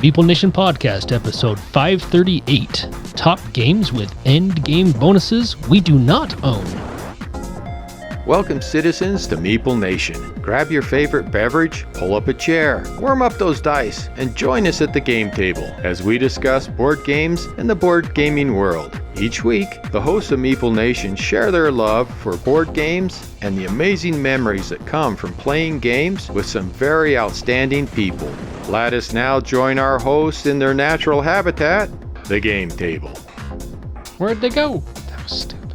Meeple Nation Podcast, episode 538. Top games with end game bonuses we do not own. Welcome, citizens, to Meeple Nation. Grab your favorite beverage, pull up a chair, warm up those dice, and join us at the game table as we discuss board games and the board gaming world. Each week, the hosts of Meeple Nation share their love for board games and the amazing memories that come from playing games with some very outstanding people. Let us now join our hosts in their natural habitat, the game table. Where'd they go? That was stupid.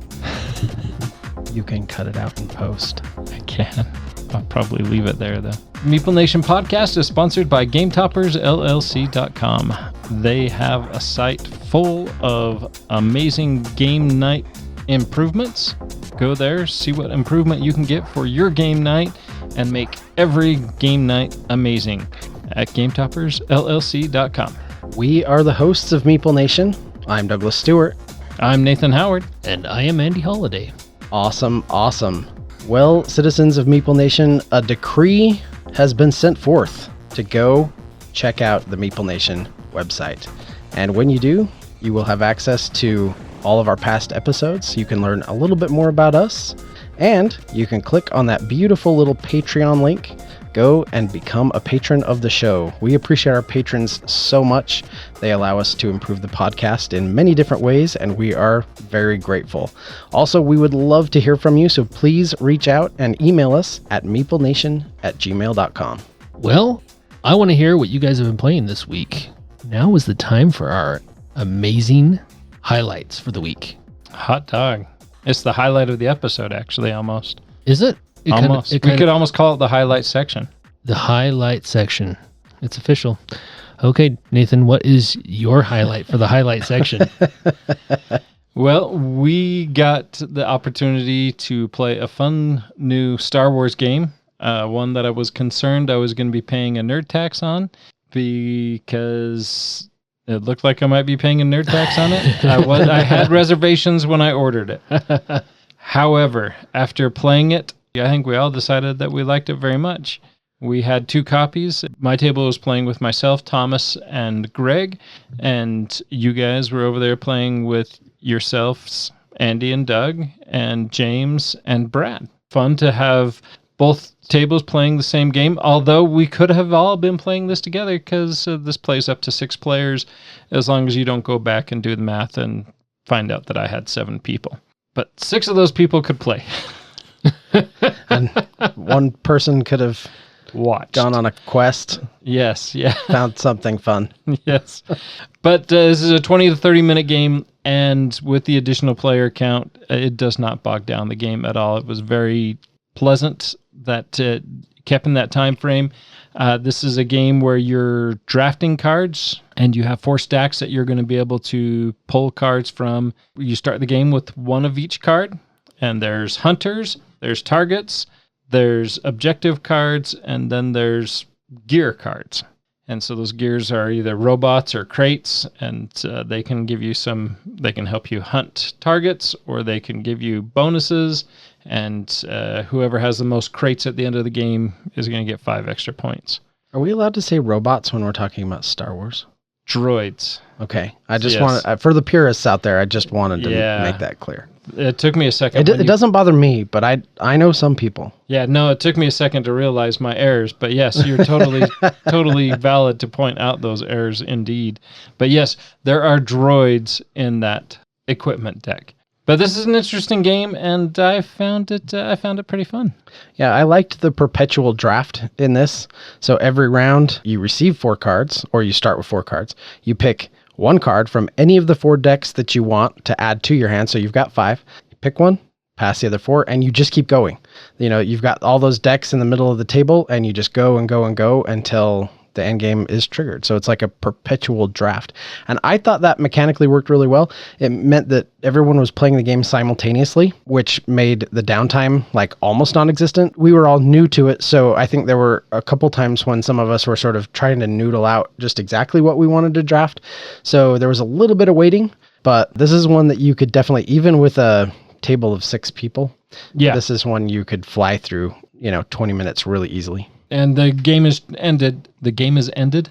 You can cut it out in post. I can. I'll probably leave it there, though. Meeple Nation Podcast is sponsored by GameToppersLLC.com. They have a site full of amazing game night improvements. Go there, see what improvement you can get for your game night, and make every game night amazing at GameToppersLLC.com. We are the hosts of Meeple Nation. I'm Douglas Stewart. I'm Nathan Howard. And I am Andy Holliday. Awesome. Well, citizens of Meeple Nation, a decree has been sent forth to go check out the Meeple Nation website. And when you do, you will have access to all of our past episodes. You can learn a little bit more about us, and you can click on that beautiful little Patreon link. Go and become a patron of the show. We appreciate our patrons so much. They allow us to improve the podcast in many different ways, and we are very grateful. Also, we would love to hear from you, so please reach out and email us at meeplenation@gmail.com. Well, I want to hear what you guys have been playing this week. Now is the time for our amazing highlights for the week. Hot dog. It's the highlight of the episode, actually, almost. Is it? Almost. We could almost call it the highlight section. The highlight section. It's official. Okay, Nathan, what is your highlight for the highlight section? Well, we got the opportunity to play a fun new Star Wars game, one that I was concerned I was going to be paying a nerd tax on because it looked like I might be paying a nerd tax on it. I had reservations when I ordered it. However, after playing it, I think we all decided that we liked it very much. We had 2 copies. My table was playing with myself, Thomas, and Greg, and you guys were over there playing with yourselves, Andy and Doug, and James and Brad. Fun to have both tables playing the same game, although we could have all been playing this together because this plays up to 6 players, as long as you don't go back and do the math and find out that I had 7 people. But 6 of those people could play. And one person could have gone on a quest. Yes, yeah. Found something fun. Yes. But this is a 20 to 30 minute game, and with the additional player count, it does not bog down the game at all. It was very pleasant that kept in that time frame. This is a game where you're drafting cards, and you have 4 stacks that you're going to be able to pull cards from. You start the game with 1 of each card, and there's hunters, there's targets, there's objective cards, and then there's gear cards. And so those gears are either robots or crates, and they can help you hunt targets, or they can give you bonuses, and whoever has the most crates at the end of the game is going to get 5 extra points. Are we allowed to say robots when we're talking about Star Wars? Droids. Okay. I just wanted, for the purists out there, I just wanted to make that clear. It took me a second. It doesn't bother me, but I know some people. Yeah, no, it took me a second to realize my errors, but yes, you're totally valid to point out those errors indeed. But yes, there are droids in that equipment deck. But this is an interesting game, and I found it pretty fun. Yeah, I liked the perpetual draft in this. So every round you receive 4 cards, or you start with 4 cards. You pick 1 card from any of the 4 decks that you want to add to your hand. So you've got 5. You pick 1, pass the other 4, and you just keep going. You know, you've got all those decks in the middle of the table, and you just go and go and go until the end game is triggered. So it's like a perpetual draft. And I thought that mechanically worked really well. It meant that everyone was playing the game simultaneously, which made the downtime like almost non-existent. We were all new to it, so I think there were a couple times when some of us were sort of trying to noodle out just exactly what we wanted to draft. So there was a little bit of waiting, but this is one that you could definitely, even with a table of 6 people, this is one you could fly through, 20 minutes really easily. And the game is ended. The game is ended.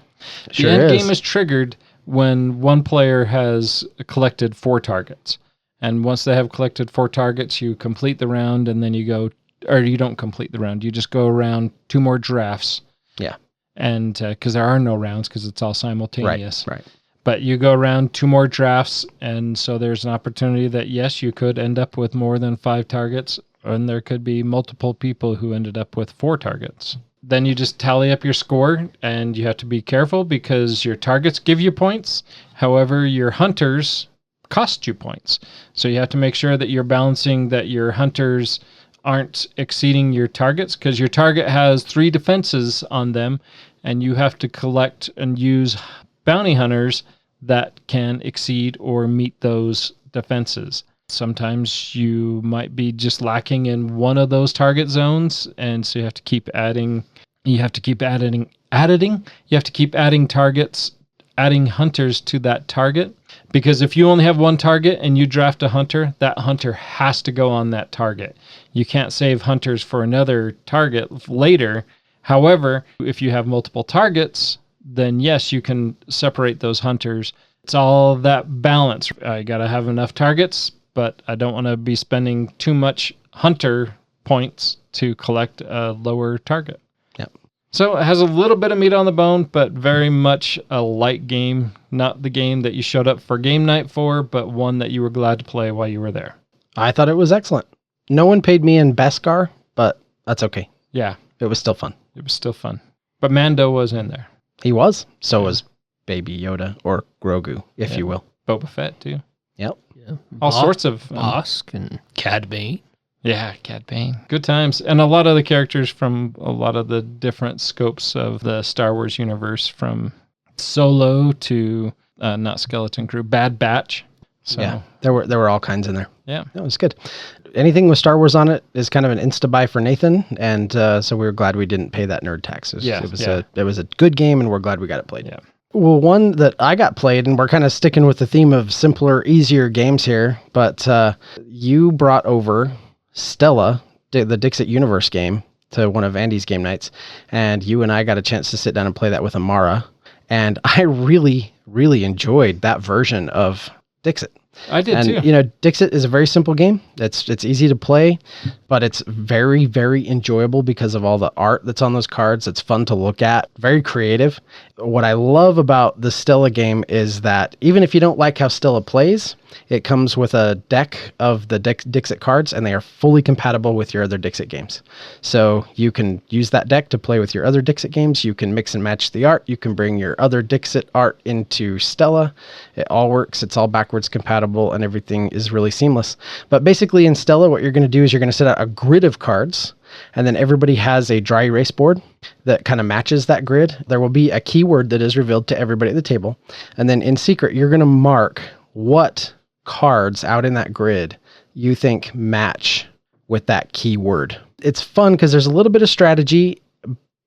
The end game is triggered when one player has collected 4 targets. And once they have collected 4 targets, you complete the round, and then you go, or you don't complete the round. You just go around 2 more drafts. Yeah. And because there are no rounds because it's all simultaneous. Right. But you go around 2 more drafts, and so there's an opportunity that, yes, you could end up with more than 5 targets, and there could be multiple people who ended up with 4 targets. Then you just tally up your score, and you have to be careful because your targets give you points. However, your hunters cost you points. So you have to make sure that you're balancing that your hunters aren't exceeding your targets, because your target has 3 defenses on them, and you have to collect and use bounty hunters that can exceed or meet those defenses. Sometimes you might be just lacking in one of those target zones, and so you have to keep adding. You have to keep adding. You have to keep adding targets, adding hunters to that target, because if you only have one target and you draft a hunter, that hunter has to go on that target. You can't save hunters for another target later. However, if you have multiple targets, then yes, you can separate those hunters. It's all that balance. I got to have enough targets, but I don't want to be spending too much hunter points to collect a lower target. Yep. So it has a little bit of meat on the bone, but very much a light game. Not the game that you showed up for game night for, but one that you were glad to play while you were there. I thought it was excellent. No one paid me in Beskar, but that's okay. Yeah. It was still fun. It was still fun. But Mando was in there. He was. So was Baby Yoda, or Grogu, if you will. Boba Fett, too. Yep. Yeah. All sorts of... Bosk and Cad Bane. Yeah, Cad Bane. Good times. And a lot of the characters from a lot of the different scopes of the Star Wars universe, from Solo to, not Skeleton Crew, Bad Batch. So, yeah, there were all kinds in there. Yeah. That was good. Anything with Star Wars on it is kind of an insta-buy for Nathan, and so we were glad we didn't pay that nerd tax. It was a good game, and we're glad we got it played. Yeah. Well, one that I got played, and we're kind of sticking with the theme of simpler, easier games here, but you brought over Stella, the Dixit Universe game, to one of Andy's game nights, and you and I got a chance to sit down and play that with Amara, and I really, really enjoyed that version of Dixit. I did too. You know, Dixit is a very simple game. It's easy to play, but it's very, very enjoyable because of all the art that's on those cards. It's fun to look at, very creative. What I love about the Stella game is that even if you don't like how Stella plays, it comes with a deck of the Dixit cards, and they are fully compatible with your other Dixit games. So you can use that deck to play with your other Dixit games. You can mix and match the art. You can bring your other Dixit art into Stella. It all works. It's all backwards compatible, and everything is really seamless. But basically in Stella, what you're going to do is you're going to set out a grid of cards, and then everybody has a dry erase board that kind of matches that grid. There will be a keyword that is revealed to everybody at the table. And then in secret, you're going to mark what cards out in that grid you think match with that keyword. It's fun because there's a little bit of strategy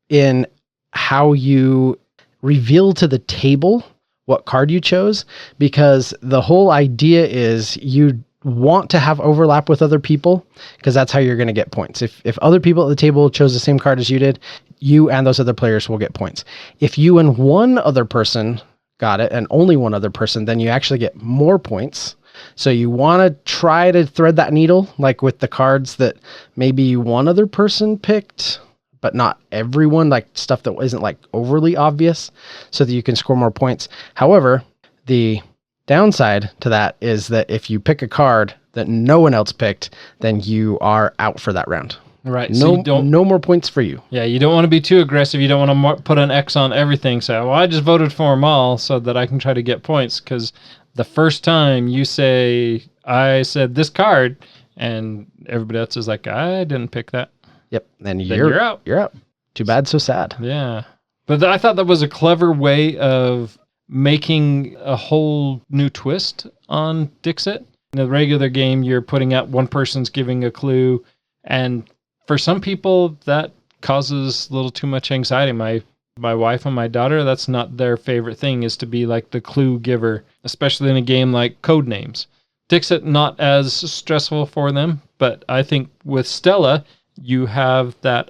in how you reveal to the table what card you chose, because the whole idea is you want to have overlap with other people, because that's how you're going to get points. If other people at the table chose the same card as you did, you and those other players will get points. If you and one other person got it, and only one other person, then you actually get more points. So you want to try to thread that needle, like with the cards that maybe one other person picked, but not everyone, like stuff that isn't like overly obvious, so that you can score more points. However, the downside to that is that if you pick a card that no one else picked, then you are out for that round. Right. No, so no more points for you. Yeah, you don't want to be too aggressive. You don't want to put an X on everything. So, well, I just voted for them all so that I can try to get points, because the first time you say, I said this card, and everybody else is like, I didn't pick that. Yep. Then you're out. You're out. Too bad, so sad. Yeah. But I thought that was a clever way of making a whole new twist on Dixit. In the regular game, you're putting out one person's giving a clue, and for some people, that causes a little too much anxiety. My wife and my daughter, that's not their favorite thing, is to be like the clue giver, especially in a game like Codenames. Dixit, not as stressful for them, but I think with Stella, you have that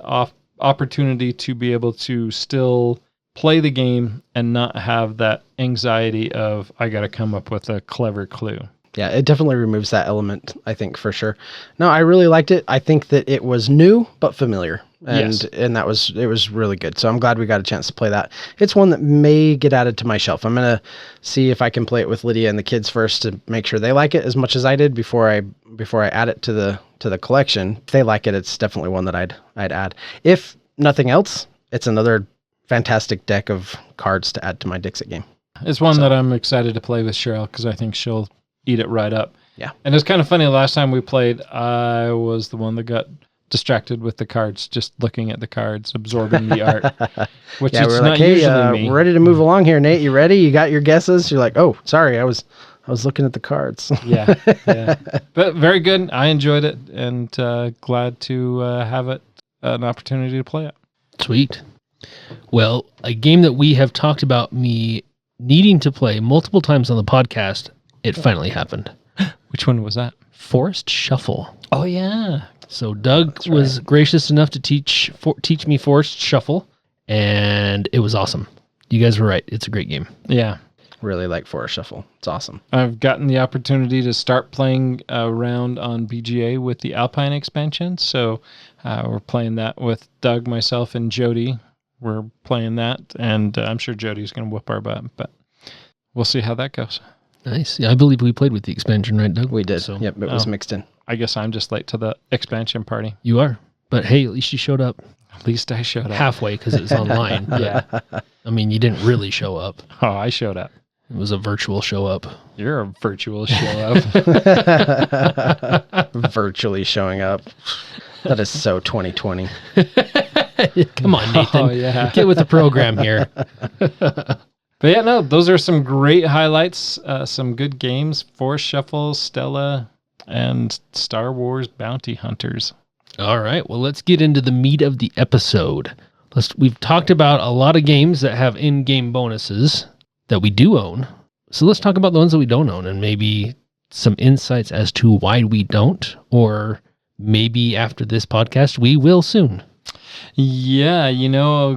opportunity to be able to still play the game and not have that anxiety of, I got to come up with a clever clue. Yeah, it definitely removes that element, I think, for sure. No, I really liked it. I think that it was new but familiar. And it was really good. So I'm glad we got a chance to play that. It's one that may get added to my shelf. I'm going to see if I can play it with Lydia and the kids first to make sure they like it as much as I did before I add it to the collection. If they like it, it's definitely one that I'd add. If nothing else, it's another fantastic deck of cards to add to my Dixit game. It's one that I'm excited to play with Cheryl because I think she'll eat it right up. Yeah. And it's kind of funny. Last time we played, I was the one that got distracted with the cards, just looking at the cards, absorbing the art, which is we're not like, hey, usually me. we're ready to move along here, Nate. You ready? You got your guesses? You're like, oh, sorry, I was looking at the cards. Yeah. But very good. I enjoyed it, and glad to have it an opportunity to play it. Sweet. Well, a game that we have talked about me needing to play multiple times on the podcast, it finally happened. Which one was that? Forest Shuffle. Oh, yeah. So Doug was gracious enough to teach me Forest Shuffle, and it was awesome. You guys were right. It's a great game. Yeah. Really like Forest Shuffle. It's awesome. I've gotten the opportunity to start playing around on BGA with the Alpine expansion. So we're playing that with Doug, myself, and Jody. We're playing that, and I'm sure Jody's going to whoop our butt, but we'll see how that goes. Nice. Yeah, I believe we played with the expansion, right, Doug? We did. So, yep, it was mixed in. I guess I'm just late to the expansion party. You are. But hey, at least you showed up. At least I showed up. Halfway because it was online. Yeah. I mean, you didn't really show up. Oh, I showed up. It was a virtual show up. You're a virtual show up. Virtually showing up. That is so 2020. Come on, Nathan. Oh, yeah. Get with the program here. But yeah, no, those are some great highlights. Some good games. Forest Shuffle, Stella, and Star Wars Bounty Hunters. All right. Well, let's get into the meat of the episode. We've talked about a lot of games that have in-game bonuses that we do own. So let's talk about the ones that we don't own and maybe some insights as to why we don't, or maybe after this podcast, we will soon. Yeah,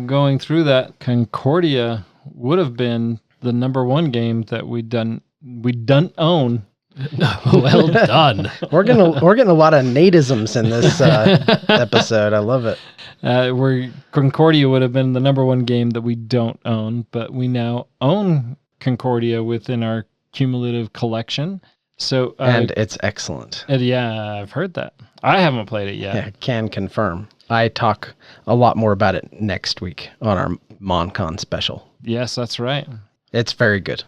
going through that, Concordia would have been the number one game that we don't own. Well done. We're getting a lot of Nateisms in this episode. I love it. Where Concordia would have been the number one game that we don't own, but we now own Concordia within our cumulative collection. So and it's excellent. Yeah, I've heard that. I haven't played it yet. Yeah, can confirm. I talk a lot more about it next week on our MonCon special. Yes, that's right. It's very good.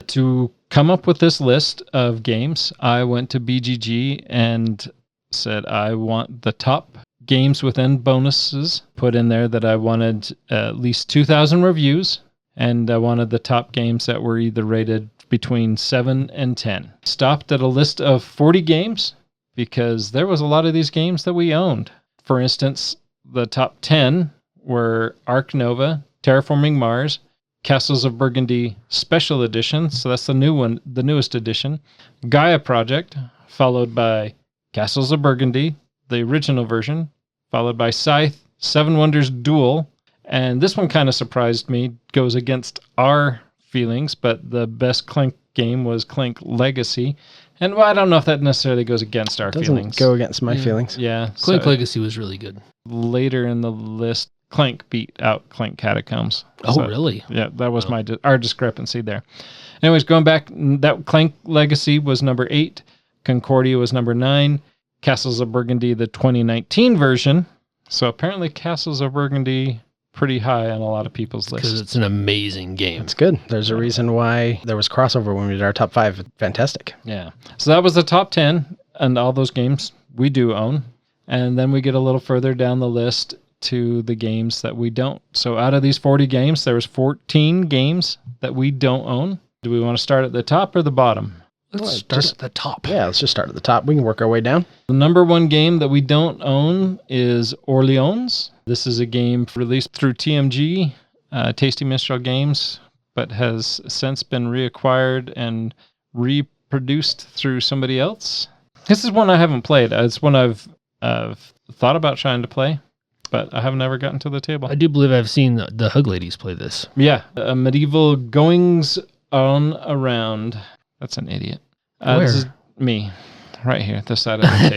To come up with this list of games, I went to BGG and said I want the top games within bonuses put in there, that I wanted at least 2,000 reviews, and I wanted the top games that were either rated between 7 and 10. Stopped at a list of 40 games because there was a lot of these games that we owned. For instance, the top 10 were Ark Nova, Terraforming Mars, Castles of Burgundy Special Edition, so that's the new one, the newest edition, Gaia Project, followed by Castles of Burgundy, the original version, followed by Scythe, Seven Wonders Duel, and this one kind of surprised me, goes against our feelings, but the best Clank game was Clank Legacy, and well, I don't know if that necessarily goes against our feelings. Doesn't go against my feelings. Yeah. Clank Legacy was really good. Later in the list, Clank beat out Clank Catacombs. Oh, So, really? Yeah, that was our discrepancy there. Anyways, going back, that Clank Legacy was number 8. Concordia was number 9. Castles of Burgundy, the 2019 version. So apparently Castles of Burgundy pretty high on a lot of people's lists. Because it's an amazing game. It's good. There's a reason why there was crossover when we did our top 5. Fantastic. Yeah. So that was the top 10, and all those games we do own. And then we get a little further down the list to the games that we don't. So out of these 40 games, there was 14 games that we don't own. Do we want to start at the top or the bottom? Let's start at the top. Yeah, let's just start at the top. We can work our way down. The number one game that we don't own is Orleans. This is a game released through TMG, Tasty Minstrel Games, but has since been reacquired and reproduced through somebody else. This is one I haven't played. It's one I've thought about trying to play. but I have never gotten to the table. I do believe I've seen the Hug Ladies play this. Yeah, a medieval goings on around. That's an idiot. This is me, right here at the side of the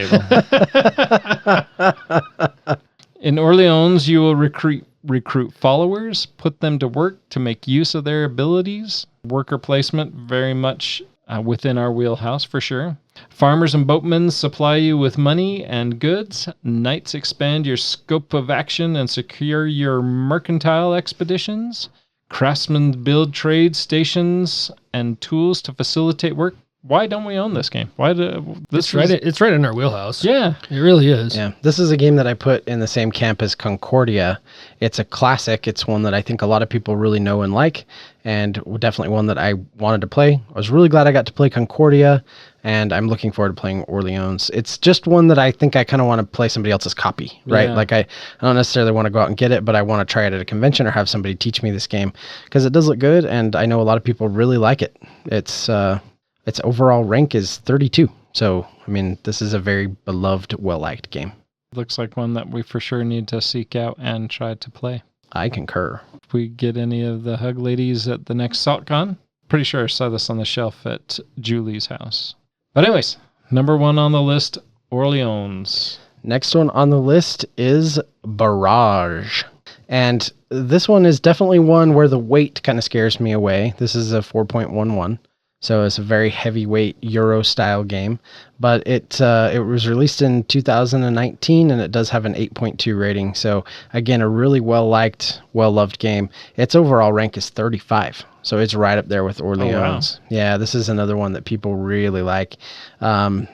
table. In Orleans, you will recruit followers, put them to work to make use of their abilities. Worker placement, very much within our wheelhouse for sure. Farmers and boatmen supply you with money and goods. Knights expand your scope of action and secure your mercantile expeditions. Craftsmen build trade stations and tools to facilitate work. Why don't we own this game? It's right in our wheelhouse. Yeah, it really is. Yeah, this is a game that I put in the same camp as Concordia. It's a classic. It's one that I think a lot of people really know and like, and definitely one that I wanted to play. I was really glad I got to play Concordia, and I'm looking forward to playing Orleans. It's just one that I think I kind of want to play somebody else's copy, right? Yeah. Like I don't necessarily want to go out and get it, but I want to try it at a convention or have somebody teach me this game because it does look good, and I know a lot of people really like it. Its overall rank is 32. So, I mean, this is a very beloved, well-liked game. looks like one that we for sure need to seek out and try to play. I concur. If we get any of the Hug Ladies at the next SaltCon, pretty sure I saw this on the shelf at Julie's house. But anyways, number 1 on the list, Orleans. Next one on the list is Barrage. And this one is definitely one where the weight kind of scares me away. This is a 4.11. So it's a very heavyweight Euro-style game. But it was released in 2019, and it does have an 8.2 rating. So, again, a really well-liked, well-loved game. Its overall rank is 35. So it's right up there with Orleans. Oh, wow. Yeah, this is another one that people really like.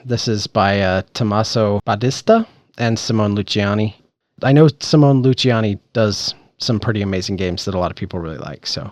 This is by Tommaso Battista and Simone Luciani. I know Simone Luciani does some pretty amazing games that a lot of people really like. So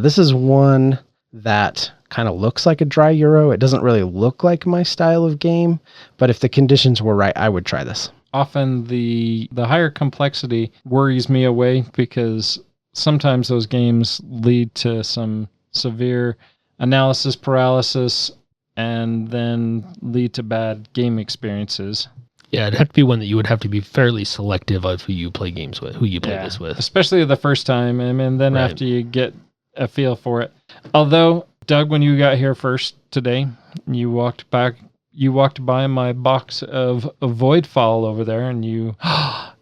this is one that kind of looks like a dry Euro. It doesn't really look like my style of game, but if the conditions were right, I would try this. Often the higher complexity worries me away because sometimes those games lead to some severe analysis paralysis and then lead to bad game experiences. Yeah, it'd have to be one that you would have to be fairly selective of who you play games with, who you play this with. Especially the first time, and then Right. after you get a feel for it. Although, Doug, when you got here first today, you walked by my box of Voidfall over there, and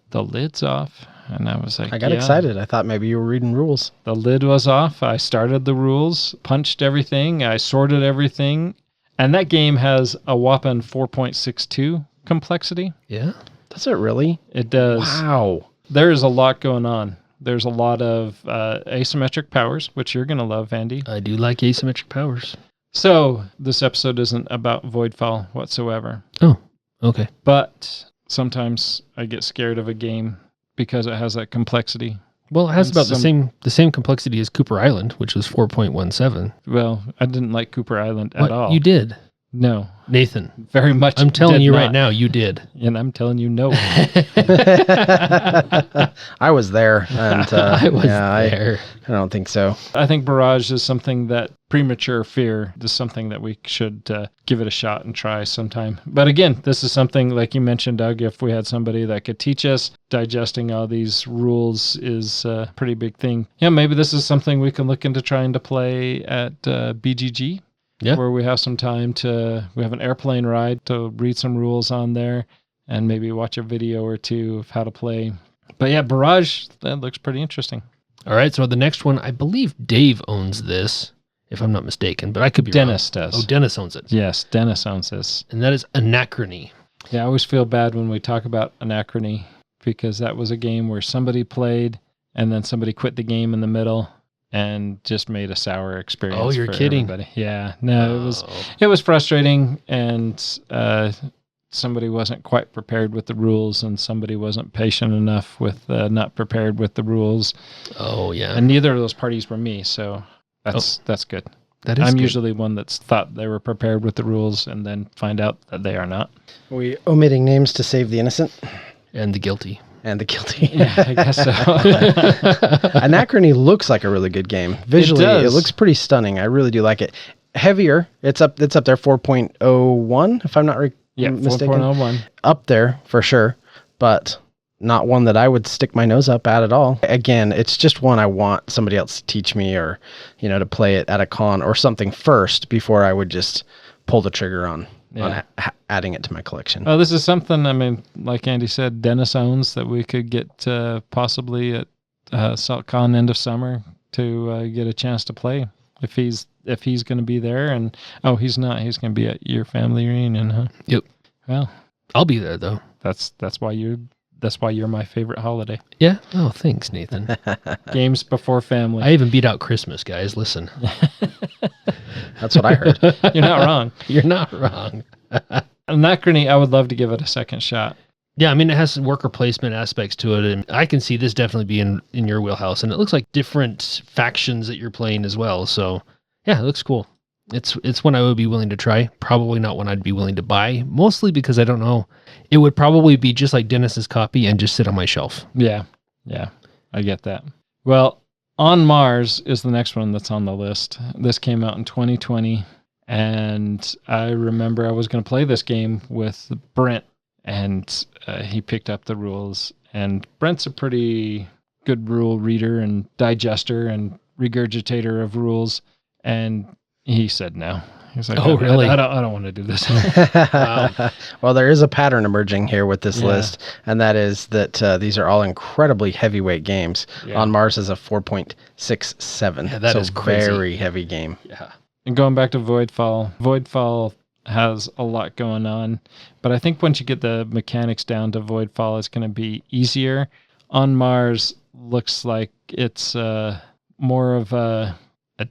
the lid's off. And I was like, I got excited. I thought maybe you were reading rules. The lid was off. I started the rules, punched everything, I sorted everything, and that game has a whopping 4.62 complexity. Yeah? Does it really? It does. Wow. There's a lot going on. There's a lot of asymmetric powers, which you're going to love, Andy. I do like asymmetric powers. So this episode isn't about Voidfall whatsoever. Oh, okay. But sometimes I get scared of a game because it has that complexity. Well, it has And about the same complexity as Cooper Island, which was 4.17. Well, I didn't like Cooper Island at What? all. You did. No. Nathan. Very much. I'm telling did you not. right now, you did. And I'm telling you no. I was there. And, I was yeah, there. I don't think so. I think Barrage is something that premature fear is something that we should give it a shot and try sometime. But again, this is something like you mentioned, Doug, if we had somebody that could teach us, digesting all these rules is a pretty big thing. Yeah, maybe this is something we can look into trying to play at BGG. Yeah. Where we have some time we have an airplane ride to read some rules on there and maybe watch a video or two of how to play. But yeah, Barrage, that looks pretty interesting. All right, so the next one, I believe Dave owns this, if I'm not mistaken, but I could be Dennis wrong. does. Oh, Dennis owns it. Yes, Dennis owns this. And that is Anachrony. Yeah, I always feel bad when we talk about Anachrony because that was a game where somebody played and then somebody quit the game in the middle and just made a sour experience. Oh, you're for kidding. Everybody. Yeah, no, it was frustrating, and somebody wasn't quite prepared with the rules, and somebody wasn't patient enough with not prepared with the rules. Oh, yeah. And neither of those parties were me, so that's good. That is I'm good. usually one that's thought they were prepared with the rules and then find out that they are not. Are we omitting names to save the innocent And the guilty. and the guilty? Yeah, I guess so. Anachrony looks like a really good game. Visually, it does. looks pretty stunning. I really do like it. Heavier, it's up there, 4.01, if I'm not Yeah, mistaken. 4.01. Up there for sure, but not one that I would stick my nose up at all. Again, it's just one I want somebody else to teach me, or, to play it at a con or something first before I would just pull the trigger on adding it to my collection. Oh, this is something, I mean, like Andy said, Dennis owns, that we could get possibly at SaltCon end of summer to get a chance to play if he's going to be there. And he's not. He's going to be at your family reunion, huh? Yep. Well, I'll be there though. That's why you're my favorite holiday. Yeah. Oh, thanks, Nathan. Games before family. I even beat out Christmas, guys. Listen. That's what I heard. You're not wrong. You're not wrong. Anachrony, I would love to give it a second shot. Yeah, I mean, it has worker placement aspects to it, and I can see this definitely being in your wheelhouse, and it looks like different factions that you're playing as well. So, yeah, it looks cool. It's one I would be willing to try. Probably not one I'd be willing to buy, mostly because I don't know. It would probably be just like Dennis's copy and just sit on my shelf. Yeah, I get that. Well, On Mars is the next one that's on the list. This came out in 2020, and I remember I was going to play this game with Brent, and he picked up the rules. And Brent's a pretty good rule reader and digester and regurgitator of rules, and he said no. He's like, "Oh, really? I don't want to do this." Wow. Well, there is a pattern emerging here with this list, and that is that these are all incredibly heavyweight games. Yeah. On Mars is a 4.67. Yeah, that is crazy. Very heavy game. Yeah. And going back to Voidfall has a lot going on, but I think once you get the mechanics down to Voidfall, it's going to be easier. On Mars looks like it's more of a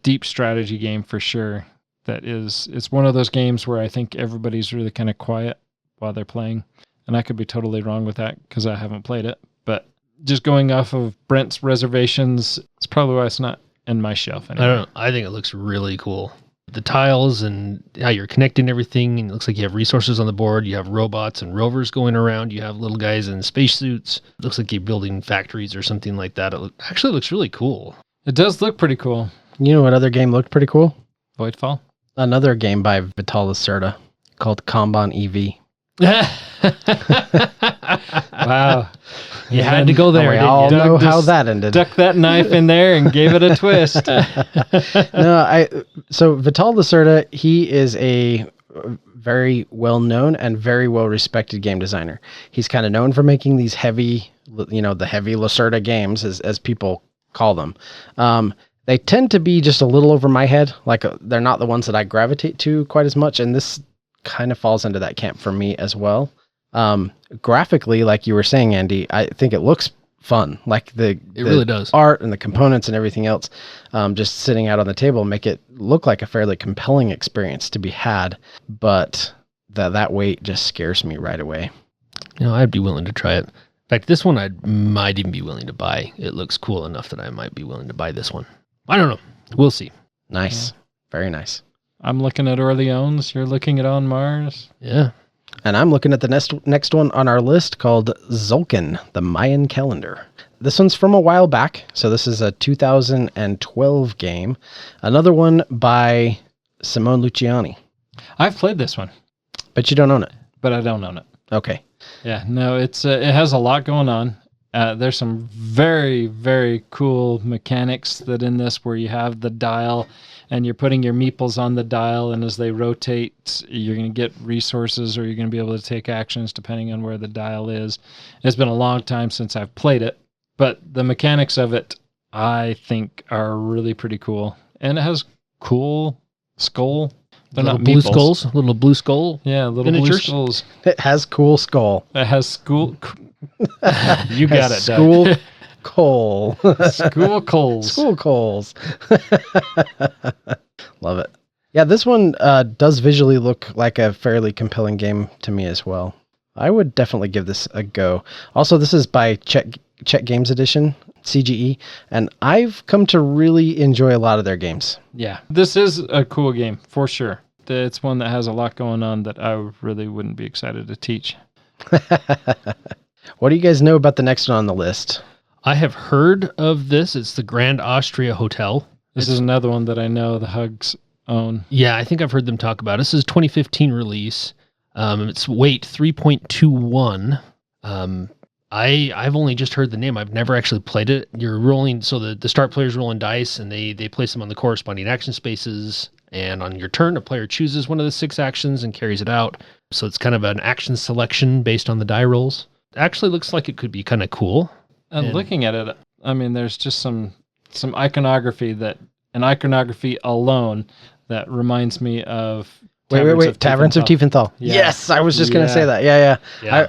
deep strategy game for sure. It's one of those games where I think everybody's really kind of quiet while they're playing, and I could be totally wrong with that because I haven't played it. But just going off of Brent's reservations, it's probably why it's not in my shelf anymore. I don't know. I think it looks really cool. The tiles and how you're connecting everything, and it looks like you have resources on the board. You have robots and rovers going around. You have little guys in spacesuits. It looks like you're building factories or something like that. It actually looks really cool. It does look pretty cool. You know what other game looked pretty cool? Voidfall? Another game by Vital Lacerda called Kanban EV. Wow. You had to go there. We didn't all you? know how that ended. Stuck that knife in there and gave it a twist. So Vital Lacerda, he is a very well-known and very well-respected game designer. He's kind of known for making these heavy, the heavy Lacerda games, as people call them. They tend to be just a little over my head. Like they're not the ones that I gravitate to quite as much. And this kind of falls into that camp for me as well. Graphically, like you were saying, Andy, I think it looks fun. Like it really does. Art and the components and everything else, just sitting out on the table make it look like a fairly compelling experience to be had. But that weight just scares me right away. I'd be willing to try it. In fact, this one I might even be willing to buy. It looks cool enough that I might be willing to buy this one. I don't know. We'll see. Nice. Very nice. I'm looking at Orleans. You're looking at On Mars. Yeah. And I'm looking at the next one on our list called Zulkin, the Mayan Calendar. This one's from a while back. So this is a 2012 game. Another one by Simone Luciani. I've played this one. But you don't own it. But I don't own it. Okay. Yeah, no, it has a lot going on. There's some very, very cool mechanics that in this where you have the dial and you're putting your meeples on the dial, and as they rotate, you're going to get resources or you're going to be able to take actions depending on where the dial is. It's been a long time since I've played it, but the mechanics of it, I think, are really pretty cool. And it has cool skull. They're little not blue meeples. skulls. Little blue skull. Yeah, little blue miniatures. skulls. It has cool skull. It has school. You got it, School Doug. coal. School coals. School coals. Love it. Yeah, this one does visually look like a fairly compelling game to me as well. I would definitely give this a go. Also, this is by Czech Games Edition, CGE, and I've come to really enjoy a lot of their games. Yeah, this is a cool game for sure. It's one that has a lot going on that I really wouldn't be excited to teach. What do you guys know about the next one on the list? I have heard of this. It's the Grand Austria Hotel. This is another one that I know the Hugs own. Yeah, I think I've heard them talk about it. This is a 2015 release. It's weight 3.21. I've only just heard the name. I've never actually played it. You're rolling, so the start player's rolling dice, and they place them on the corresponding action spaces. And on your turn, a player chooses one of the 6 actions and carries it out. So it's kind of an action selection based on the die rolls. It actually looks like it could be kind of cool. And looking at it, I mean, there's just some iconography alone that reminds me of Taverns of Tiefenthal. Yeah. Yes, I was just going to say that. Yeah.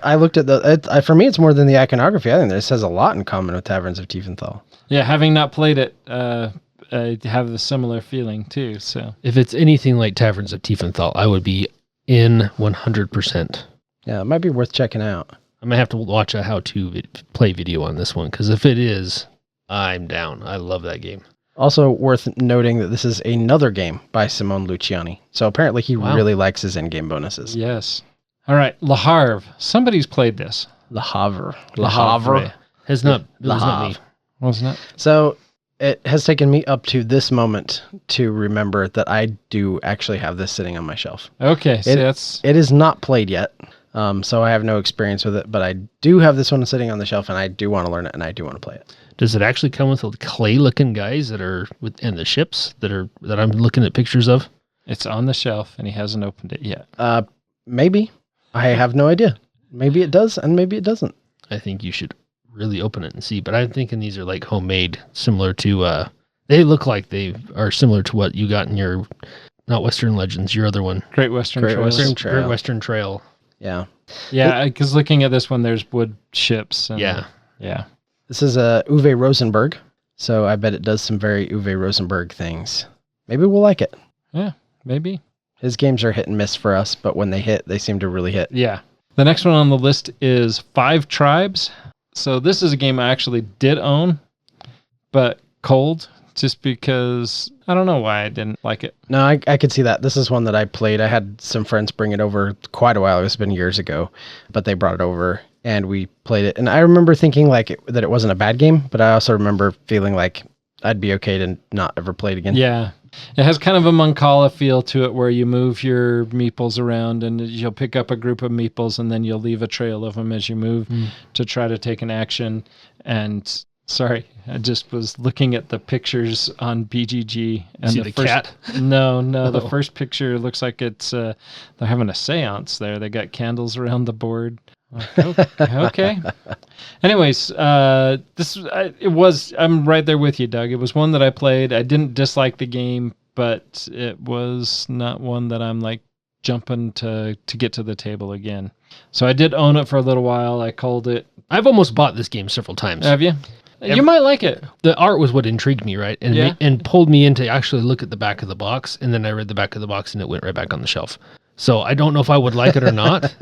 I looked at for me, it's more than the iconography. I think this has a lot in common with Taverns of Tiefenthal. Yeah, having not played it, I have a similar feeling too. So if it's anything like Taverns of Tiefenthal, I would be in 100%. Yeah, it might be worth checking out. I might have to watch a how-to play video on this one, because if it is, I'm down. I love that game. Also worth noting that this is another game by Simone Luciani. So apparently he really likes his in-game bonuses. yes. All right, Le Havre. Somebody's played this. Le Havre. Has not. It was not me. Wasn't it? So it has taken me up to this moment to remember that I do actually have this sitting on my shelf. Okay, so It is not played yet, so I have no experience with it, but I do have this one sitting on the shelf, and I do want to learn it, and I do want to play it. Does it actually come with the clay-looking guys that are and the ships that I'm looking at pictures of? it's on the shelf, and he hasn't opened it yet. Maybe. I have no idea. Maybe it does, and maybe it doesn't. I think you should really open it and see. But I'm thinking these are like homemade, similar to. They look like they are similar to what you got in your, not Western Legends, your other one, Great Western Trail. Great Western Trail. Yeah. Yeah, because looking at this one, there's wood ships. And, Yeah. This is a Uwe Rosenberg, so I bet it does some very Uwe Rosenberg things. Maybe we'll like it. Yeah, maybe. His games are hit and miss for us, but when they hit, they seem to really hit. Yeah. The next one on the list is 5 Tribes. So this is a game I actually did own, but cold, just because I don't know why I didn't like it. No, I could see that. This is one that I played. I had some friends bring it over quite a while. It's been years ago, but they brought it over and we played it. And I remember thinking that it wasn't a bad game, but I also remember feeling like I'd be okay to not ever play it again. Yeah. It has kind of a Mancala feel to it where you move your meeples around and you'll pick up a group of meeples and then you'll leave a trail of them as you move to try to take an action. And sorry, I just was looking at the pictures on BGG. And See the cat? No, the first picture looks like it's they're having a seance there. They got candles around the board. Okay. Anyways, I'm right there with you, Doug. It was one that I played. I didn't dislike the game, but it was not one that I'm like jumping to get to the table again. So I did own it for a little while. I called it. I've almost bought this game several times. Have you? You might like it. The art was what intrigued me, right? And and pulled me in to actually look at the back of the box. And then I read the back of the box and it went right back on the shelf. So I don't know if I would like it or not,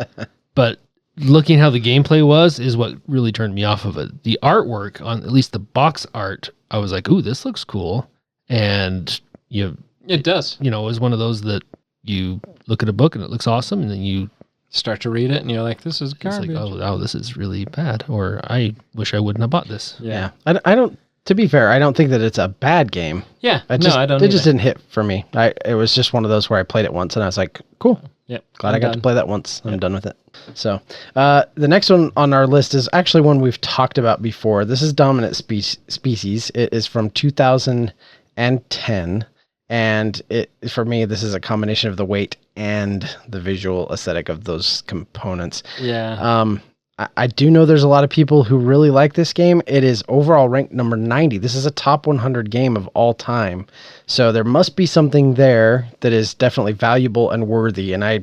but looking how the gameplay was is what really turned me off of it. The artwork, on at least the box art, I was like, ooh, this looks cool. And it does. It was one of those that you look at a book and it looks awesome. And then you start to read it and you're like, this is garbage. It's like, oh, this is really bad. Or I wish I wouldn't have bought this. Yeah. I don't, to be fair, I don't think that it's a bad game. Yeah. I don't. It just didn't hit for me. It was just one of those where I played it once and I was like, cool. Yep. Glad I got to play that once. I'm done with it. So the next one on our list is actually one we've talked about before. This is Dominant Species. It is from 2010. And for me, this is a combination of the weight and the visual aesthetic of those components. Yeah. I do know there's a lot of people who really like this game. It is overall ranked number 90. This is a top 100 game of all time. So there must be something there that is definitely valuable and worthy. And I,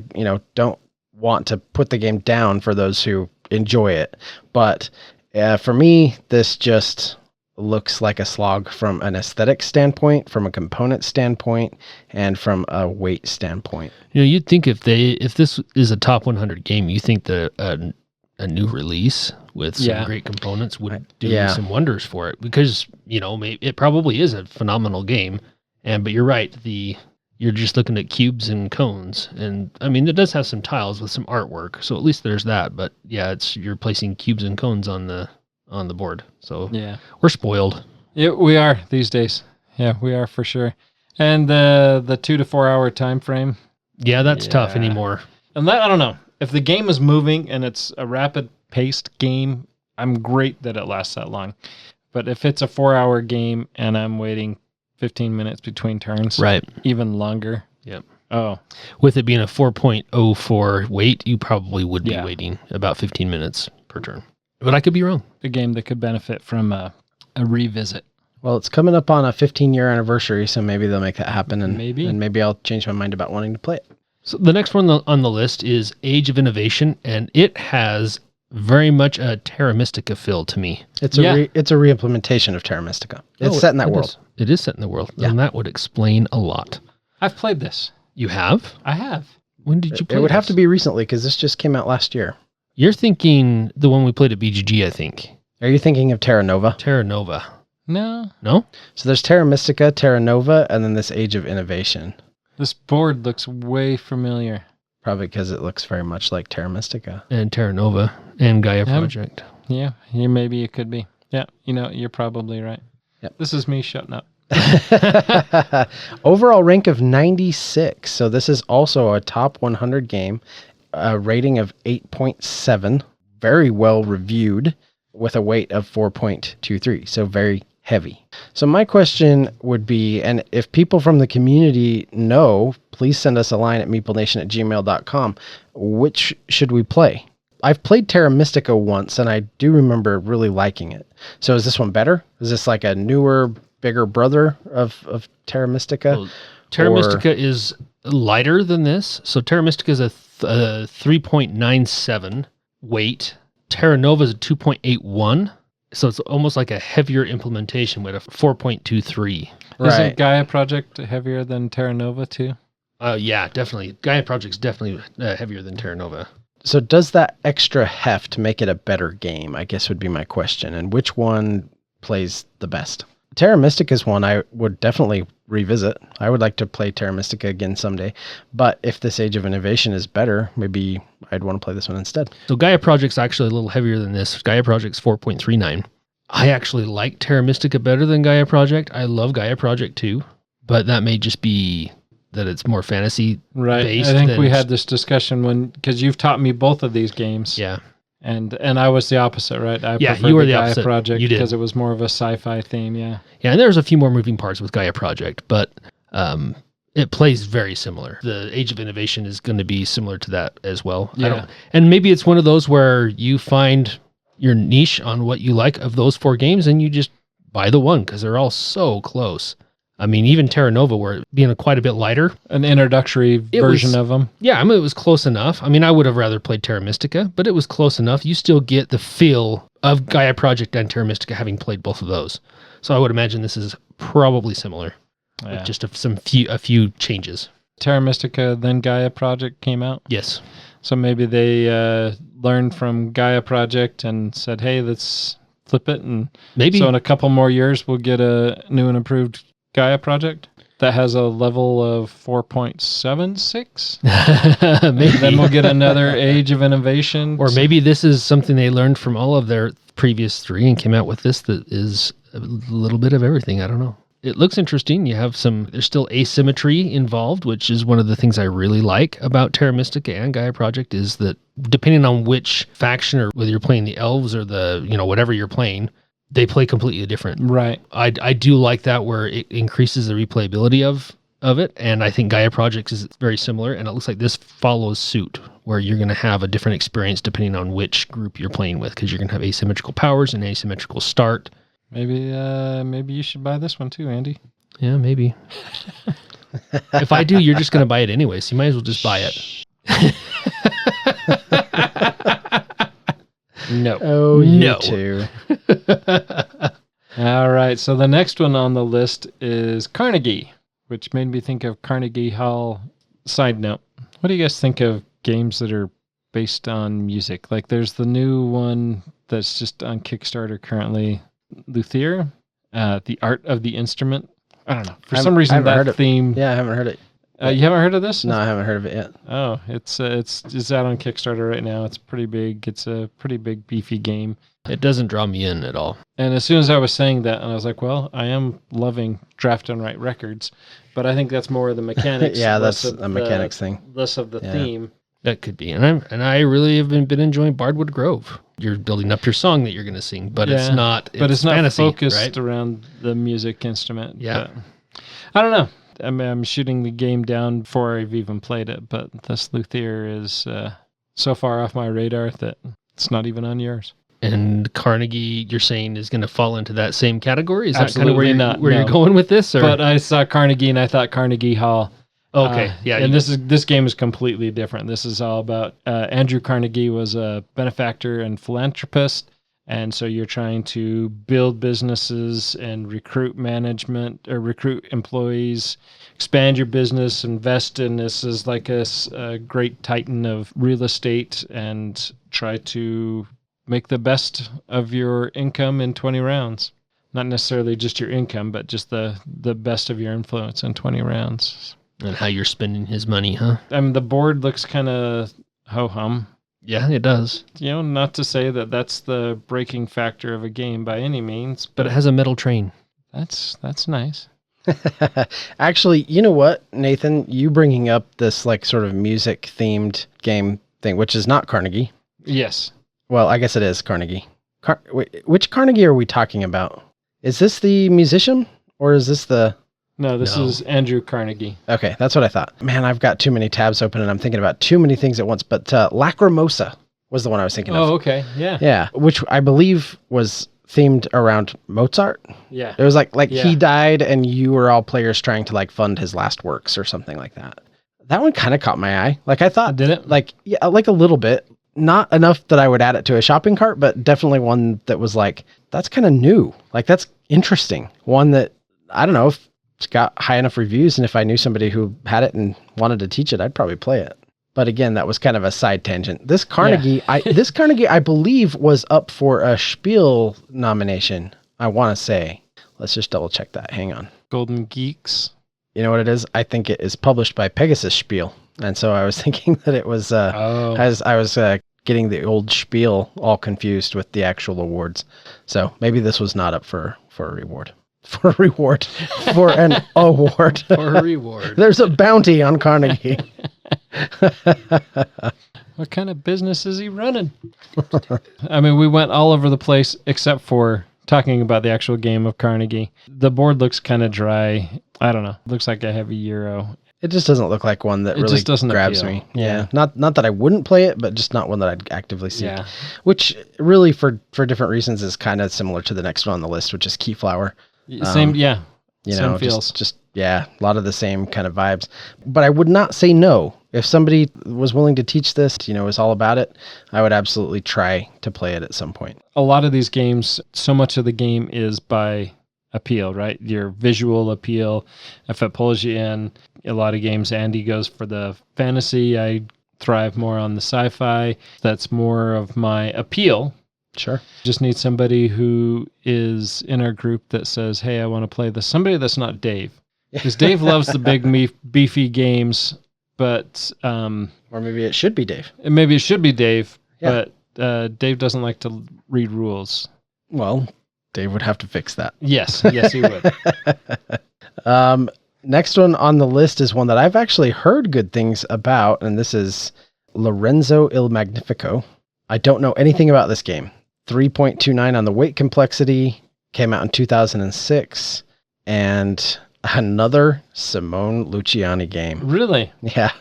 don't want to put the game down for those who enjoy it. But for me, this just looks like a slog from an aesthetic standpoint, from a component standpoint, and from a weight standpoint. You'd think if this is a top 100 game, you think that a new release with some great components would do some wonders for it, because it probably is a phenomenal game. But you're right, you're just looking at cubes and cones, and I mean it does have some tiles with some artwork, so at least there's that. But yeah, you're placing cubes and cones on the board, so yeah, we're spoiled. Yeah, we are these days. Yeah, we are for sure. And the 2 to 4 hour time frame. Yeah, that's tough anymore. And that, I don't know. If the game is moving and it's a rapid paced game, I'm great that it lasts that long. But if it's a 4-hour game and I'm waiting 15 minutes between turns, Right. even longer. Yep. Oh, With it being a 4.04 wait, you probably would be Yeah. waiting about 15 minutes per turn. But I could be wrong. a game that could benefit from a revisit. Well, it's coming up on a 15-year anniversary, so maybe they'll make that happen, and maybe I'll change my mind about wanting to play it. So the next one on the list is Age of Innovation, and it has very much a Terra Mystica feel to me. It's Yeah. it's a re-implementation of Terra Mystica. It's set in that world. It is set in the world, Yeah. and that would explain a lot. I've played this. You have? I have. When did you play It would have this? to be recently because this just came out last year. You're thinking the one we played at BGG, I think. Are you thinking of Terra Nova? Terra Nova. No, No? So there's Terra Mystica, Terra Nova, and then this Age of Innovation. this board looks way familiar. Probably because it looks very much like Terra Mystica. And Terra Nova and Gaia Yeah. Project. Yeah, maybe it could be. Yeah, you're probably right. Yep. This is me shutting up. Overall rank of 96. So this is also a top 100 game. A rating of 8.7. Very well reviewed with a weight of 4.23. So very heavy. So my question would be, and if people from the community know, please send us a line at meeplenation@gmail.com. Which should we play? I've played Terra Mystica once, and I do remember really liking it. So is this one better? Is this like a newer, bigger brother of Terra Mystica? Well, Terra Mystica is lighter than this. So Terra Mystica is a 3.97 weight. Terra Nova is a 2.81. So it's almost like a heavier implementation with a 4.23. Isn't Gaia Project heavier than Terra Nova too? Yeah, definitely. Gaia Project's definitely heavier than Terra Nova. So does that extra heft make it a better game, I guess would be my question. And which one plays the best? Terra Mystica is one I would definitely revisit. I would like to play Terra Mystica again someday. But if this Age of Innovation is better, maybe I'd want to play this one instead. So Gaia Project's actually a little heavier than this. Gaia Project's 4.39. I actually like Terra Mystica better than Gaia Project. I love Gaia Project too, but that may just be that it's more fantasy Right. based. I think than- we had this discussion because you've taught me both of these games. Yeah. And I was the opposite, right? I Yeah, preferred you were the Gaia opposite. Project You did. because it was more of a sci-fi theme. Yeah. Yeah, and there's a few more moving parts with Gaia Project, but it plays very similar. The Age of Innovation is going to be similar to that as well. Yeah. And maybe it's one of those where you find your niche on what you like of those 4 games and you just buy the one because they're all so close. I mean, even Terra Nova, where being quite a bit lighter. An introductory version of them. Yeah, I mean, it was close enough. I mean, I would have rather played Terra Mystica, but it was close enough. You still get the feel of Gaia Project and Terra Mystica having played both of those. So I would imagine this is probably similar, Yeah. with just a few changes. Terra Mystica, then Gaia Project came out. Yes. So maybe they learned from Gaia Project and said, hey, let's flip it. And Maybe. so in a couple more years, we'll get a new and improved Gaia Project that has a level of 4.76. Maybe. Then we'll get another Age of Innovation. Or maybe this is something they learned from all of their previous 3 and came out with this that is a little bit of everything. I don't know. It looks interesting. There's still asymmetry involved, which is one of the things I really like about Terra Mystica and Gaia Project is that depending on which faction or whether you're playing the elves or whatever you're playing, they play completely different. Right. I do like that where it increases the replayability of it. And I think Gaia Project is very similar. And it looks like this follows suit where you're going to have a different experience depending on which group you're playing with because you're going to have asymmetrical powers and asymmetrical start. Maybe you should buy this one too, Andy. Yeah, maybe. If I do, you're just going to buy it anyway. So you might as well just buy it. No. Oh, No. you too. All right. So the next one on the list is Carnegie, which made me think of Carnegie Hall. Side note, what do you guys think of games that are based on music? Like there's the new one that's just on Kickstarter currently, Luthier, The Art of the Instrument. I don't know. For some I reason haven't heard that it. theme. Yeah, I haven't heard it. You haven't heard of this? No, I haven't heard of it yet. Oh, it's out on Kickstarter right now. It's pretty big. It's a pretty big, beefy game. It doesn't draw me in at all. And as soon as I was saying that, and I was like, well, I am loving draft and write records, but I think that's more of the mechanics. Yeah, less that's of a mechanics thing. Less of the Yeah. theme. That could be. And I really have been enjoying Bardwood Grove. You're building up your song that you're going to sing, but it's not. But it's not fantasy, focused right? around the music instrument. Yeah. But I don't know. I mean, I'm shooting the game down before I've even played it, but this luthier is so far off my radar that it's not even on yours. And Carnegie, you're saying, is going to fall into that same category? Is Absolutely that kind not, of where no. you're going with this? Or? But I saw Carnegie and I thought Carnegie Hall. Okay, yeah. And this game is completely different. This is all about Andrew Carnegie was a benefactor and philanthropist, and so you're trying to build businesses and recruit employees, expand your business, invest in this as like a great titan of real estate, and try to make the best of your income in 20 rounds. Not necessarily just your income, but just the best of your influence in 20 rounds. And how you're spending his money, huh? I mean, the board looks kind of ho-hum. Yeah, it does. You know, not to say that that's the breaking factor of a game by any means, But it has a metal train. that's nice. Actually, you know what, Nathan? You bringing up this like sort of music themed game thing, which is not Carnegie. Yes. Well, I guess it is Carnegie. Wait, which Carnegie are we talking about? Is this the musician or is this the... No, this No. is Andrew Carnegie. Okay, that's what I thought. Man, I've got too many tabs open and I'm thinking about too many things at once. But Lacrimosa was the one I was thinking of. Oh, okay. Yeah. Yeah, which I believe was themed around Mozart. Yeah. It was like Yeah. he died and you were all players trying to like fund his last works or something like that. That one kind of caught my eye. Like I thought, Did it? like, yeah, like a little bit. Not enough that I would add it to a shopping cart, but definitely one that was like, that's kind of new. Like that's interesting. One that, I don't know, if it's got high enough reviews and if I knew somebody who had it and wanted to teach it, I'd probably play it. But again, that was kind of a side tangent. This Carnegie, this Carnegie, I believe was up for a Spiel nomination. I want to say, let's just double check that. Hang on. Golden Geeks. You know what it is? I think it is published by Pegasus Spiel. And so I was thinking that it was, as I was getting the old Spiel all confused with the actual awards. So maybe this was not up for a reward. For a reward. For an award. For a reward. There's a bounty on Carnegie. What kind of business is he running? I mean, we went all over the place except for talking about the actual game of Carnegie. The board looks kind of dry. I don't know. Looks like a heavy Euro. It just doesn't look like one that It really just doesn't grabs appeal. me. Yeah. Not that I wouldn't play it, but just not one that I'd actively seek. Yeah. Which really for different reasons is kind of similar to the next one on the list, which is Keyflower. Same, yeah. You Same know, feels. just yeah, a lot of the same kind of vibes. But I would not say no. If somebody was willing to teach this, you know, is all about it, I would absolutely try to play it at some point. A lot of these games, so much of the game is by appeal, right? Your visual appeal. If it pulls you in, a lot of games, Andy goes for the fantasy. I thrive more on the sci-fi. That's more of my appeal. Sure. Just need somebody who is in our group that says, hey, I want to play this. Somebody that's not Dave. Because Dave loves the big, beefy games, but... Or maybe it should be Dave. maybe it should be Dave, Yeah. but Dave doesn't like to read rules. Well, Dave would have to fix that. Yes, yes, he would. Next one on the list is one that I've actually heard good things about, and this is Lorenzo Il Magnifico. I don't know anything about this game. 3.29 on the weight complexity, came out in 2006, and another Simone Luciani game. Really? Yeah.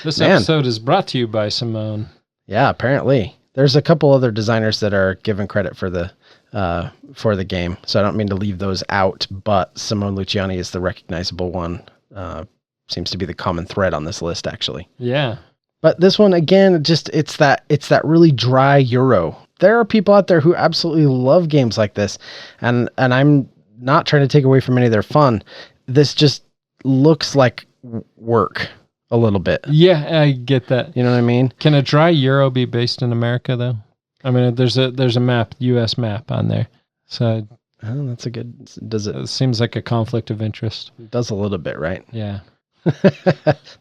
This Man. episode is brought to you by Simone. Yeah, apparently. There's a couple other designers that are given credit for the game, so I don't mean to leave those out, but Simone Luciani is the recognizable one. Seems to be the common thread on this list, actually. Yeah. But this one, again, it's that really dry Euro. There are people out there who absolutely love games like this, and I'm not trying to take away from any of their fun. This just looks like work a little bit. Yeah, I get that. You know what I mean? Can a dry Euro be based in America, though? I mean, there's a map, U.S. map on there. So Oh, that's a good. Does it it seems like a conflict of interest. does a little bit, right? Yeah.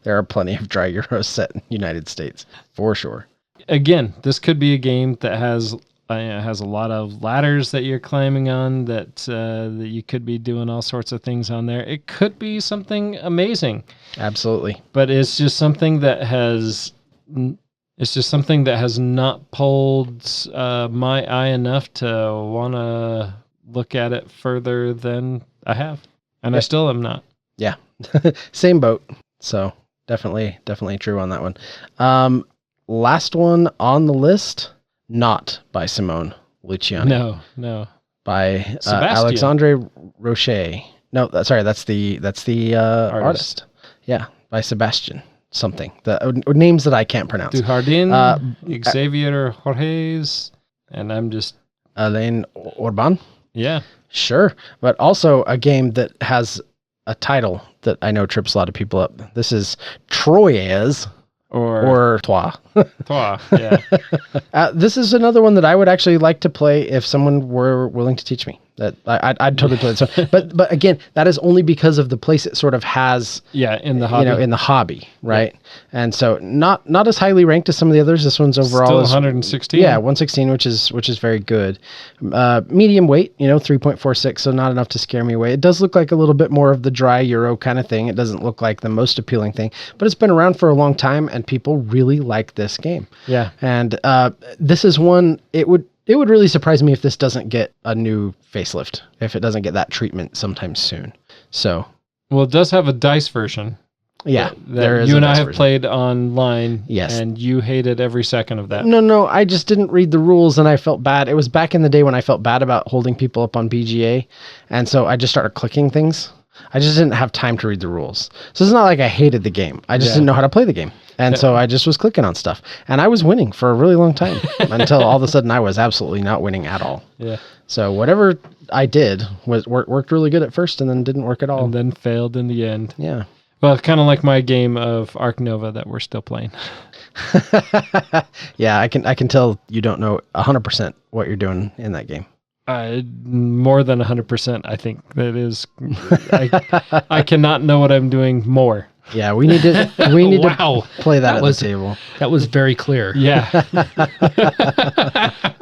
There are plenty of dry Euros set in the United States, for sure. Again, this could be a game that has It has a lot of ladders that you're climbing on that you could be doing all sorts of things on there. It could be something amazing. Absolutely. But it's just something that has not pulled my eye enough to want to look at it further than I have. And I still am not. Yeah. Same boat. So definitely true on that one. Last one on the list, not by Simone Luciani. No. By Sebastian. Alexandre Rocher. No, that's the artist. Yeah, by Sebastian something. The names that I can't pronounce. Dujardin, Xavier Jorges, and I'm just Alain Orban. Yeah. Sure, but also a game that has a title that I know trips a lot of people up. This is Troyes or Trois. Trois, yeah. This is another one that I would actually like to play if someone were willing to teach me. That I'd totally play this one. But again, that is only because of the place it sort of has. Yeah, in the hobby. In the hobby, right? Yeah. And so not as highly ranked as some of the others. This one's overall still 116. Yeah, 116, which is very good. Medium weight, 3.46, so not enough to scare me away. It does look like a little bit more of the dry Euro kind of thing. It doesn't look like the most appealing thing, but it's been around for a long time, and people really like this game. Yeah, and this is one. It would really surprise me if this doesn't get a new facelift, if it doesn't get that treatment sometime soon. So, well, it does have a dice version. Yeah, there is. You and I have played online. Yes, and you hated every second of that. No, I just didn't read the rules, and I felt bad. It was back in the day when I felt bad about holding people up on BGA, and so I just started clicking things. I just didn't have time to read the rules. So it's not like I hated the game. I just didn't know how to play the game. And so I just was clicking on stuff. And I was winning for a really long time until all of a sudden I was absolutely not winning at all. Yeah. So whatever I did worked really good at first and then didn't work at all. And then failed in the end. Yeah. Well, kind of like my game of Arc Nova that we're still playing. Yeah, I can tell you don't know 100% what you're doing in that game. More than 100%, I think that is. I cannot know what I'm doing more. Yeah, we need to Wow. to play that at the table. That was very clear. Yeah.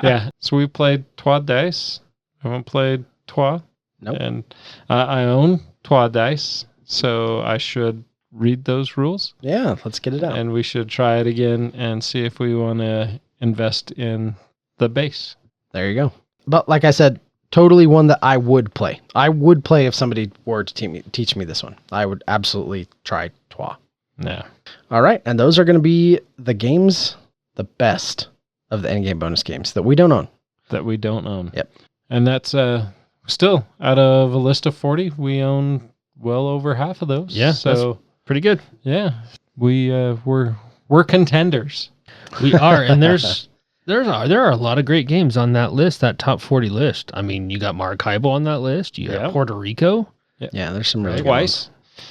Yeah. So we played Trois Dice. I haven't played Trois. Nope. And I own Trois Dice, so I should read those rules. Yeah, let's get it out. And we should try it again and see if we want to invest in the base. There you go. But like I said, totally one that I would play. I would play if somebody were to teach me this one. I would absolutely try Trois. Yeah. All right. And those are going to be the games, the best of the endgame bonus games that we don't own. Yep. And that's still out of a list of 40, we own well over half of those. Yeah. So that's pretty good. Yeah. We're contenders. We are. And there are a lot of great games on that list, that top 40 list. I mean, you got Maracaibo on that list. You got Puerto Rico. Yeah, there's some really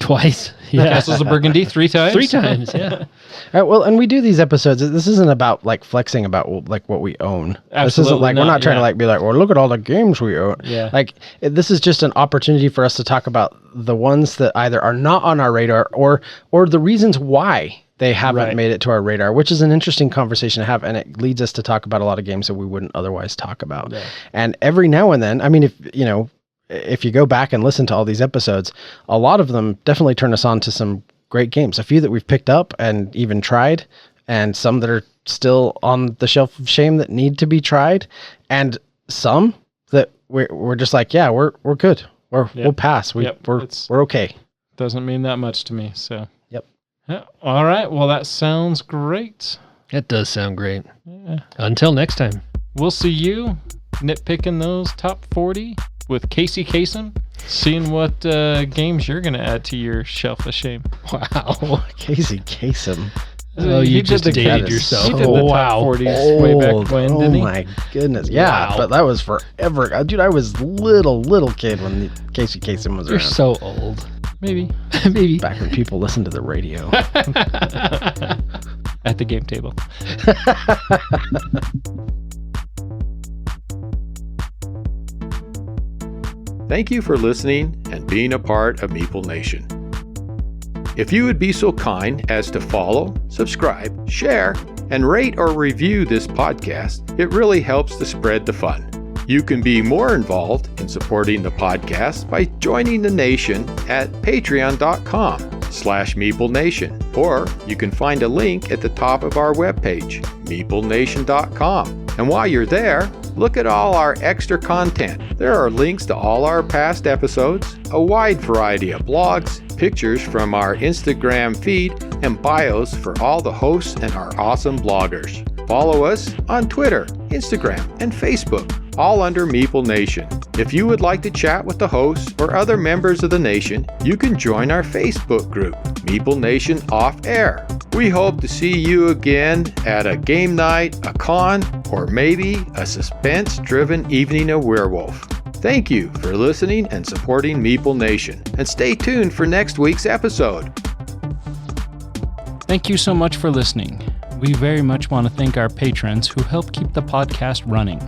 Twice. Yeah. Castles of Burgundy 3 times. 3 times, yeah. All right, well, and we do these episodes. This isn't about like flexing about like what we own. Absolutely this isn't like we're not trying to like be like, well, look at all the games we own. Yeah. Like this is just an opportunity for us to talk about the ones that either are not on our radar or the reasons why they haven't made it to our radar, which is an interesting conversation to have, and it leads us to talk about a lot of games that we wouldn't otherwise talk about. Yeah. And every now and then, I mean, if you go back and listen to all these episodes, a lot of them definitely turn us on to some great games. A few that we've picked up and even tried, and some that are still on the shelf of shame that need to be tried, and some that we're just like, yeah, we're good. We'll pass. We're okay. Doesn't mean that much to me, so. Yep. All right. Well, that sounds great. It does sound great. Yeah. Until next time. We'll see you nitpicking those top 40 with Casey Kasem, seeing what games you're going to add to your shelf of shame. Wow. Casey Kasem. Oh, you just dated yourself. He did the top 40s way back when, didn't he? Oh, my goodness. Yeah, but that was forever. Dude, I was little kid when Casey Kasem was around. You're so old. Maybe. Maybe. Back when people listened to the radio. At the game table. Thank you for listening and being a part of Meeple Nation. If you would be so kind as to follow, subscribe, share, and rate or review this podcast. It really helps to spread the fun. You can be more involved in supporting the podcast by joining the nation at patreon.com/Meeple Nation, or you can find a link at the top of our webpage, meeplenation.com. And while you're there, look at all our extra content. There are links to all our past episodes, a wide variety of blogs, pictures from our Instagram feed, and bios for all the hosts and our awesome bloggers. Follow us on Twitter, Instagram, and Facebook, all under Meeple Nation. If you would like to chat with the hosts or other members of the nation, you can join our Facebook group, Meeple Nation Off Air. We hope to see you again at a game night, a con, or maybe a suspense-driven evening of werewolf. Thank you for listening and supporting Meeple Nation, and stay tuned for next week's episode. Thank you so much for listening. We very much want to thank our patrons who help keep the podcast running.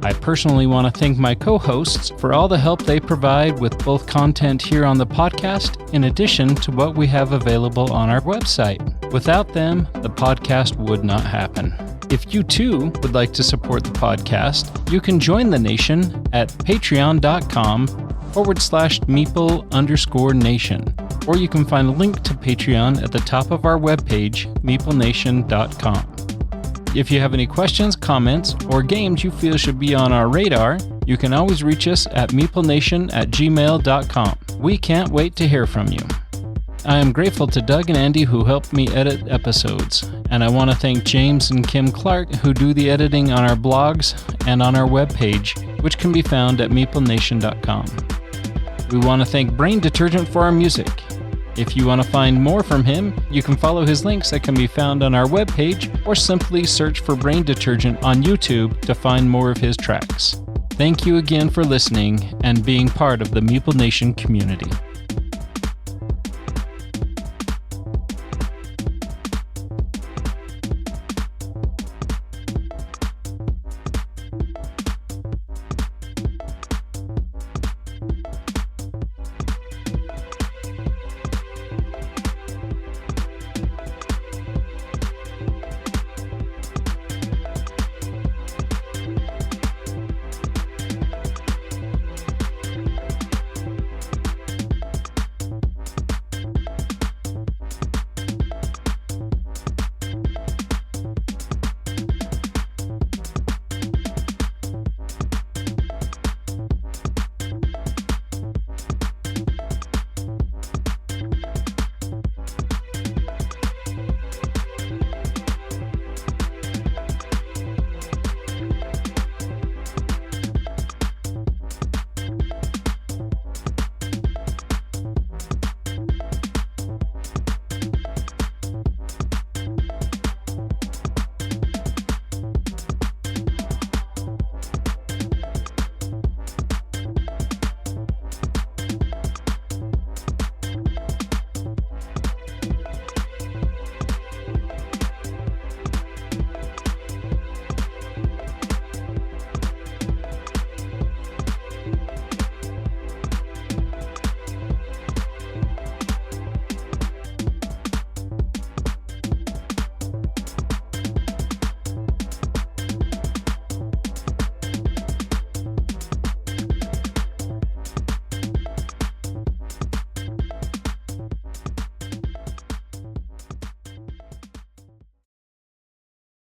I personally want to thank my co-hosts for all the help they provide with both content here on the podcast, in addition to what we have available on our website. Without them, the podcast would not happen. If you too would like to support the podcast, you can join the nation at patreon.com/Meeple_Nation. Or you can find a link to Patreon at the top of our webpage, meeplenation.com. If you have any questions, comments, or games you feel should be on our radar, you can always reach us at meeplenation@gmail.com. We can't wait to hear from you. I am grateful to Doug and Andy who helped me edit episodes, and I want to thank James and Kim Clark who do the editing on our blogs and on our webpage, which can be found at meeplenation.com. We want to thank Brain Detergent for our music. If you want to find more from him, you can follow his links that can be found on our webpage, or simply search for Brain Detergent on YouTube to find more of his tracks. Thank you again for listening and being part of the Meeple Nation community.